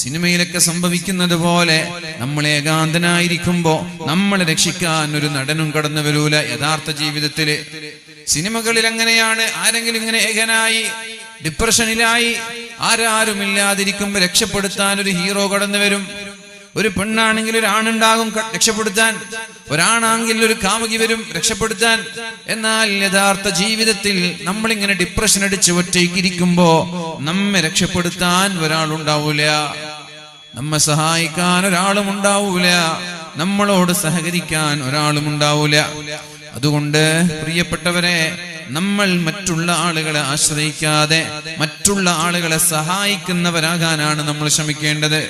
സിനിമയിലൊക്കെ സംഭവിക്കുന്നത് പോലെ നമ്മൾ ഏകാന്തനായിരിക്കുമ്പോ നമ്മളെ രക്ഷിക്കാൻ ഒരു നടനും കടന്നു വരൂല. യഥാർത്ഥ ജീവിതത്തില് സിനിമകളിൽ അങ്ങനെയാണ്. ആരെങ്കിലും ഇങ്ങനെ ഏകനായി ഡിപ്രഷനിലായി ആരാരുമില്ലാതിരിക്കുമ്പോ രക്ഷപ്പെടുത്താൻ ഒരു ഹീറോ കടന്നു വരും. ഒരു പെണ്ണാണെങ്കിൽ ഒരു ആണുണ്ടാകും രക്ഷപ്പെടുത്താൻ, ഒരാണാണെങ്കിൽ ഒരു കാമുകി വരും രക്ഷപ്പെടുത്താൻ. എന്നാൽ യഥാർത്ഥ ജീവിതത്തിൽ നമ്മളിങ്ങനെ ഡിപ്രഷൻ അടിച്ച് ഒറ്റയ്ക്കിരിക്കുമ്പോ നമ്മെ രക്ഷപ്പെടുത്താൻ ഒരാളുണ്ടാവൂല, നമ്മെ സഹായിക്കാൻ ഒരാളും ഉണ്ടാവൂല, നമ്മളോട് സഹകരിക്കാൻ ഒരാളും ഉണ്ടാവൂല. അതുകൊണ്ട് പ്രിയപ്പെട്ടവരെ, നമ്മൾ മറ്റുള്ള ആളുകളെ ആശ്രയിക്കാതെ മറ്റുള്ള ആളുകളെ സഹായിക്കുന്നവരാകാനാണ് നമ്മൾ ശ്രമിക്കേണ്ടത്.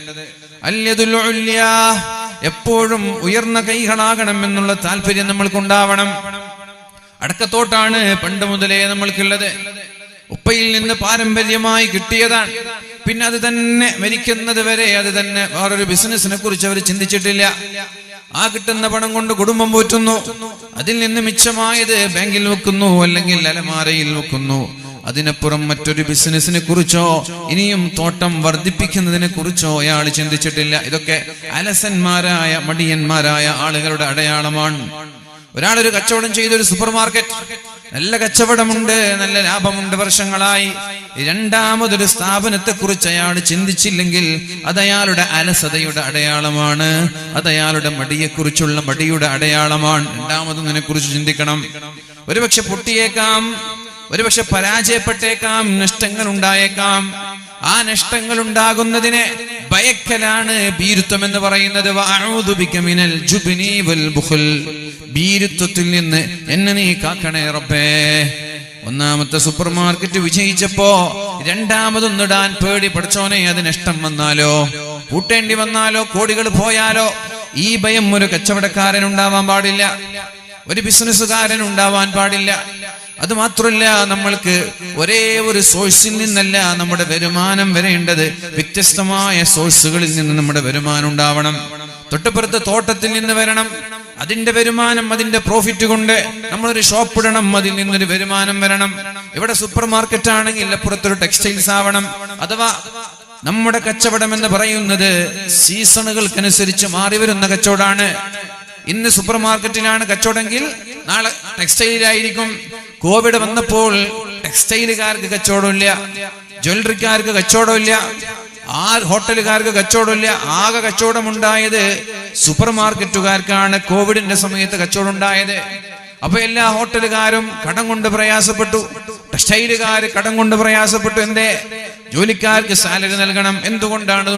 എപ്പോഴും ഉയർന്ന കൈകളാകണം എന്നുള്ള താല്പര്യം നമ്മൾക്കുണ്ടാവണം. അടക്കത്തോട്ടാണ് പണ്ട് മുതലേ നമ്മൾക്കുള്ളത്. ഉപ്പയിൽ നിന്ന് പാരമ്പര്യമായി കിട്ടിയതാണ്. പിന്നെ അത് തന്നെ മരിക്കുന്നത് വരെ അത് തന്നെ. വേറൊരു ബിസിനസിനെ കുറിച്ച് അവർ ചിന്തിച്ചിട്ടില്ല. ആ കിട്ടുന്ന പണം കൊണ്ട് കുടുംബം പോറ്റുന്നു. അതിൽ നിന്ന് മിച്ചമായത് ബാങ്കിൽ വെക്കുന്നു, അല്ലെങ്കിൽ അലമാരയിൽ വെക്കുന്നു. അതിനപ്പുറം മറ്റൊരു ബിസിനസിനെ കുറിച്ചോ ഇനിയും തോട്ടം വർദ്ധിപ്പിക്കുന്നതിനെ കുറിച്ചോ അയാൾ ചിന്തിച്ചിട്ടില്ല. ഇതൊക്കെ അലസന്മാരായ മടിയന്മാരായ ആളുകളുടെ അടയാളമാണ്. ഒരാളൊരു കച്ചവടം ചെയ്തൊരു സൂപ്പർ മാർക്കറ്റ്, നല്ല കച്ചവടമുണ്ട്, നല്ല ലാഭമുണ്ട് വർഷങ്ങളായി. രണ്ടാമതൊരു സ്ഥാപനത്തെ കുറിച്ച് അയാൾ ചിന്തിച്ചില്ലെങ്കിൽ അത് അയാളുടെ അലസതയുടെ അടയാളമാണ്. അത് അയാളുടെ മടിയെക്കുറിച്ചുള്ള മടിയുടെ അടയാളമാണ്. രണ്ടാമതൊന്നിനെ കുറിച്ച് ചിന്തിക്കണം. ഒരുപക്ഷെ പൊട്ടിയേക്കാം, ഒരുപക്ഷെ പരാജയപ്പെട്ടേക്കാം, നഷ്ടങ്ങൾ ഉണ്ടായേക്കാം. ആ നഷ്ടങ്ങൾ ഉണ്ടാകുന്നതിനെ ഭയക്കലാണ് ഭീരുത്വം എന്ന് പറയുന്നത്. ഭീരുത്വത്തിൽ നിന്ന് എന്നെ നീ കാക്കണേ റബ്ബേ. ഒന്നാമത്തെ സൂപ്പർ മാർക്കറ്റ് വിജയിച്ചപ്പോ രണ്ടാമതൊന്നിടാൻ പേടി. പഠിച്ചോനെ, അത് നഷ്ടം വന്നാലോ, പൂട്ടേണ്ടി വന്നാലോ, കോടികൾ പോയാലോ? ഈ ഭയം ഒരു കച്ചവടക്കാരൻ ഉണ്ടാവാൻ പാടില്ല, ഒരു ബിസിനസ്സുകാരൻ ഉണ്ടാവാൻ പാടില്ല. അത് മാത്രമല്ല, നമ്മൾക്ക് ഒരേ ഒരു സോഴ്സിൽ നിന്നല്ല നമ്മുടെ വരുമാനം വരേണ്ടത്. വ്യത്യസ്തമായ സോഴ്സുകളിൽ നിന്ന് നമ്മുടെ വരുമാനം ഉണ്ടാവണം. തൊട്ടുപുറത്ത് തോട്ടത്തിൽ നിന്ന് വരണം, അതിന്റെ വരുമാനം, അതിന്റെ പ്രോഫിറ്റ് കൊണ്ട് നമ്മളൊരു ഷോപ്പ് ഇടണം, അതിൽ നിന്നൊരു വരുമാനം വരണം. ഇവിടെ സൂപ്പർ മാർക്കറ്റ് ആണെങ്കിൽ അപ്പുറത്തൊരു ടെക്സ്റ്റൈൽസ് ആവണം. അഥവാ നമ്മുടെ കച്ചവടം എന്ന് പറയുന്നത് സീസണുകൾക്കനുസരിച്ച് മാറി വരുന്ന കച്ചവടമാണ്. ഇന്ന് സൂപ്പർ മാർക്കറ്റിലാണ് കച്ചവടമെങ്കിൽ നാളെ ടെക്സ്റ്റൈലിലായിരിക്കും. കോവിഡ് വന്നപ്പോൾ ടെക്സ്റ്റൈലുകാർക്ക് കച്ചവടമില്ല, ജ്വല്ലറിക്കാർക്ക് കച്ചവടമില്ല, ഹോട്ടലുകാർക്ക് കച്ചവടമില്ല. ആകെ കച്ചവടം ഉണ്ടായത് സൂപ്പർ മാർക്കറ്റുകാർക്കാണ് കോവിഡിന്റെ സമയത്ത് കച്ചവടം ഉണ്ടായത്. അപ്പൊ എല്ലാ ഹോട്ടലുകാരും കടം കൊണ്ട് പ്രയാസപ്പെട്ടു, ടെക്സ്റ്റൈലുകാർ കടം കൊണ്ട് പ്രയാസപ്പെട്ടു. എന്തേ? ജോലിക്കാർക്ക് സാലറി നൽകണം. എന്തുകൊണ്ടാണ്?